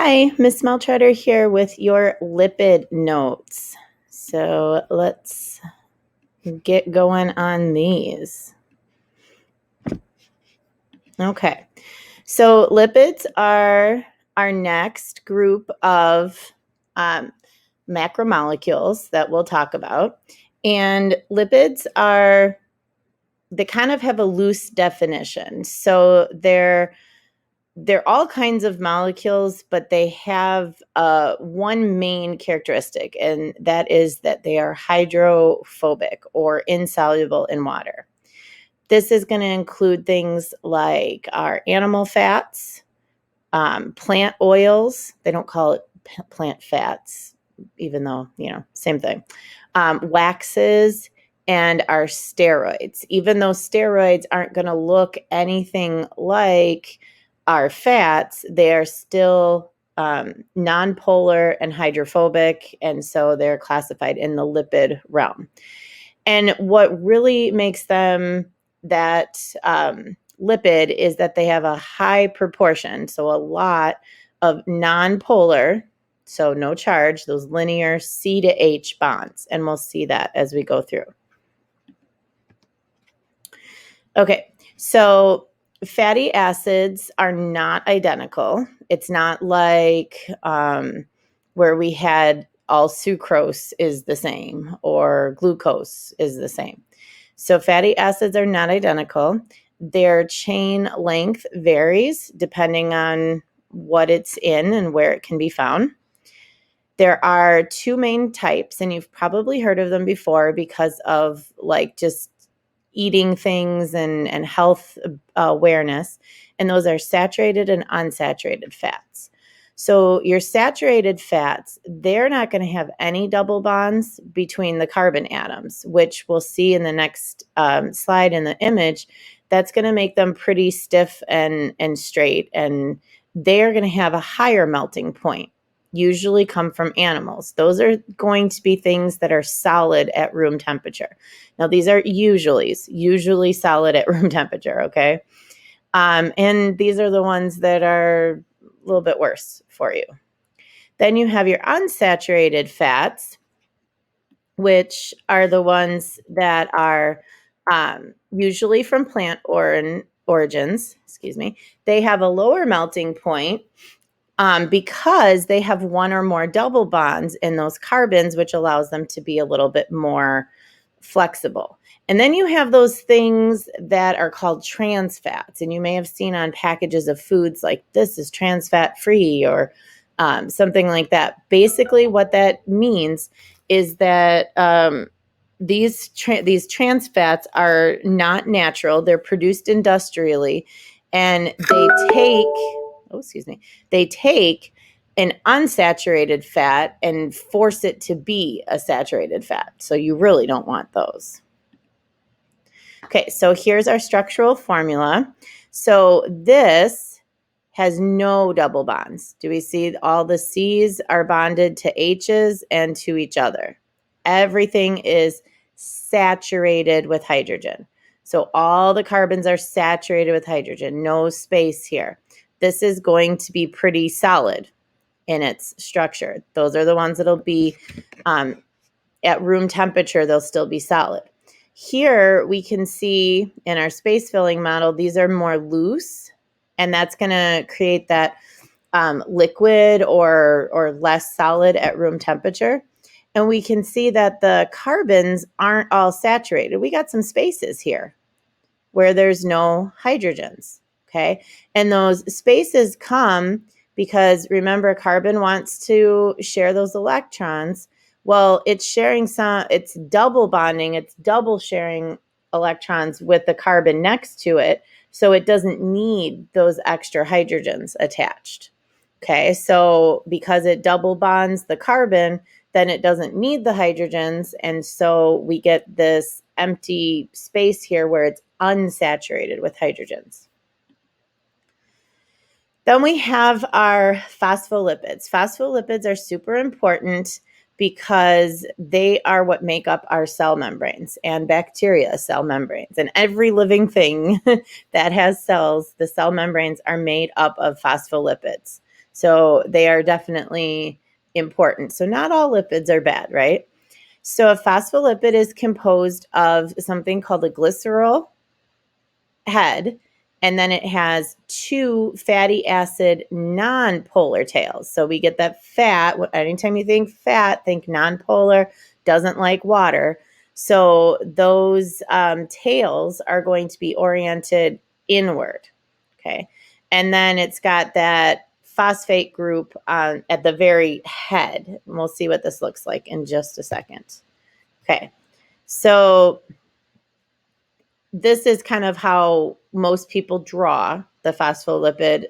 Hi, Miss Meltreader here with your lipid notes. So let's get going on these. Okay, so lipids are our next group of macromolecules that we'll talk about. And lipids they kind of have a loose definition. So they're all kinds of molecules, but they have one main characteristic, and that is that they are hydrophobic or insoluble in water. This is going to include things like our animal fats, plant oils. They don't call it plant fats, even though, same thing. Waxes and our steroids. Even though steroids aren't going to look anything like our fats, they are still nonpolar and hydrophobic, and so they're classified in the lipid realm. And what really makes them that lipid is that they have a high proportion, so a lot of nonpolar, so no charge, those linear C to H bonds, and we'll see that as we go through. Okay, so fatty acids are not identical. It's not like where we had all sucrose is the same or glucose is the same. So fatty acids are not identical. Their chain length varies depending on what it's in and where it can be found. There are two main types, and you've probably heard of them before because of like just eating things and health awareness, and those are saturated and unsaturated fats. So your saturated fats, they're not going to have any double bonds between the carbon atoms, which we'll see in the next slide in the image. That's going to make them pretty stiff and straight, and they're going to have a higher melting point. Usually come from animals. Those are going to be things that are solid at room temperature. Now, these are usually solid at room temperature, okay? And these are the ones that are a little bit worse for you. Then you have your unsaturated fats, which are the ones that are usually from plant origins. They have a lower melting point, because they have one or more double bonds in those carbons, which allows them to be a little bit more flexible. And then you have those things that are called trans fats, and you may have seen on packages of foods like this is trans fat free or something like that. Basically, what that means is that these trans fats are not natural. They're produced industrially, and they take an unsaturated fat and force it to be a saturated fat. So you really don't want those. Okay, so here's our structural formula. So this has no double bonds. Do we see all the C's are bonded to H's and to each other? Everything is saturated with hydrogen. So all the carbons are saturated with hydrogen, no space here. This is going to be pretty solid in its structure. Those are the ones that'll be at room temperature, they'll still be solid. Here we can see in our space filling model, these are more loose, and that's going to create that liquid or less solid at room temperature. And we can see that the carbons aren't all saturated. We got some spaces here where there's no hydrogens. Okay. And those spaces come because, remember, carbon wants to share those electrons. Well, it's it's double bonding, it's double sharing electrons with the carbon next to it. So it doesn't need those extra hydrogens attached. Okay. So because it double bonds the carbon, then it doesn't need the hydrogens. And so we get this empty space here where it's unsaturated with hydrogens. Then we have our phospholipids. Phospholipids are super important because they are what make up our cell membranes and bacteria cell membranes. And every living thing that has cells, the cell membranes are made up of phospholipids. So they are definitely important. So not all lipids are bad, right? So a phospholipid is composed of something called a glycerol head, and then it has two fatty acid nonpolar tails. So we get that fat. Anytime you think fat, think nonpolar, doesn't like water. So those tails are going to be oriented inward. Okay. And then it's got that phosphate group at the very head. And we'll see what this looks like in just a second. Okay. So this is kind of how most people draw the phospholipid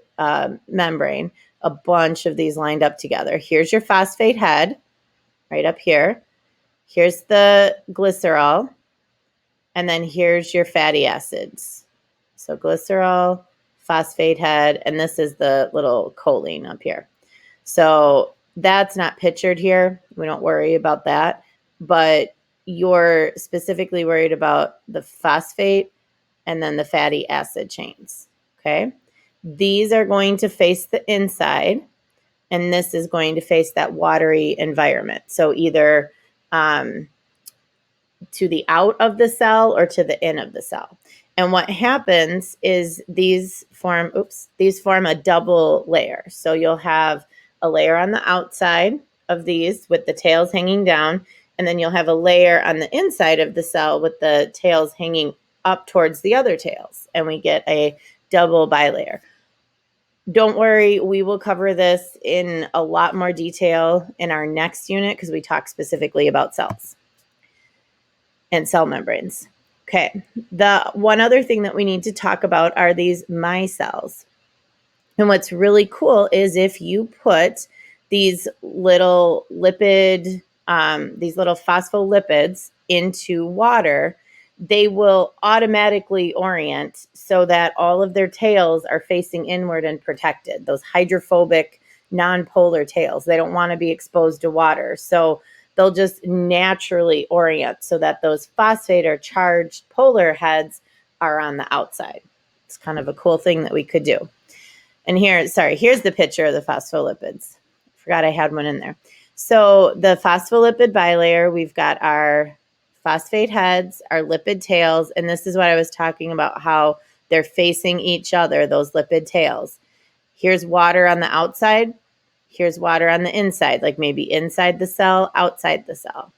membrane, a bunch of these lined up together. Here's your phosphate head right up here. Here's the glycerol. And then here's your fatty acids. So glycerol, phosphate head, and this is the little choline up here. So that's not pictured here. We don't worry about that. But you're specifically worried about the phosphate and then the fatty acid chains, okay? These are going to face the inside, and this is going to face that watery environment. So either to the out of the cell or to the in of the cell. And what happens is these form a double layer. So you'll have a layer on the outside of these with the tails hanging down, and then you'll have a layer on the inside of the cell with the tails hanging up towards the other tails, and we get a double bilayer. Don't worry, we will cover this in a lot more detail in our next unit because we talk specifically about cells and cell membranes. Okay, the one other thing that we need to talk about are these micelles. And what's really cool is if you put these little these little phospholipids into water, they will automatically orient so that all of their tails are facing inward and protected. Those hydrophobic, nonpolar tails, they don't want to be exposed to water. So they'll just naturally orient so that those phosphate or charged polar heads are on the outside. It's kind of a cool thing that we could do. And here's the picture of the phospholipids. Forgot I had one in there. So the phospholipid bilayer, we've got our phosphate heads, our lipid tails, and this is what I was talking about, how they're facing each other, those lipid tails. Here's water on the outside. Here's water on the inside, like maybe inside the cell, outside the cell.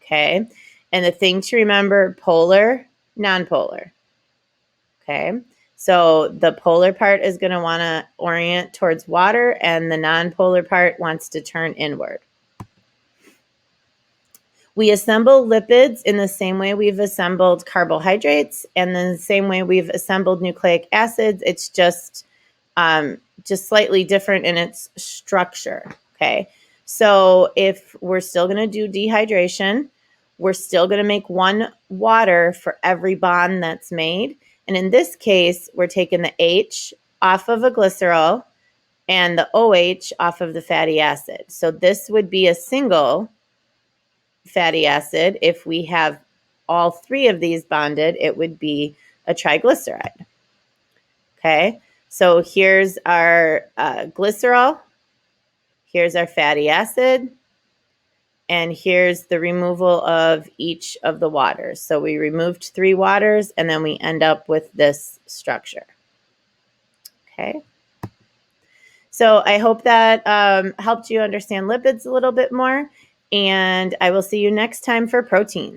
Okay. And the thing to remember, polar, nonpolar. Okay. So the polar part is going to want to orient towards water, and the nonpolar part wants to turn inward. We assemble lipids in the same way we've assembled carbohydrates, and then the same way we've assembled nucleic acids. It's just slightly different in its structure. Okay. So if we're still going to do dehydration, we're still going to make one water for every bond that's made. And in this case, we're taking the H off of a glycerol and the OH off of the fatty acid. So this would be a single fatty acid. If we have all three of these bonded, it would be a triglyceride. Okay, so here's our glycerol, here's our fatty acid, and here's the removal of each of the waters. So we removed 3 waters, and then we end up with this structure. Okay. So I hope that helped you understand lipids a little bit more, and I will see you next time for protein.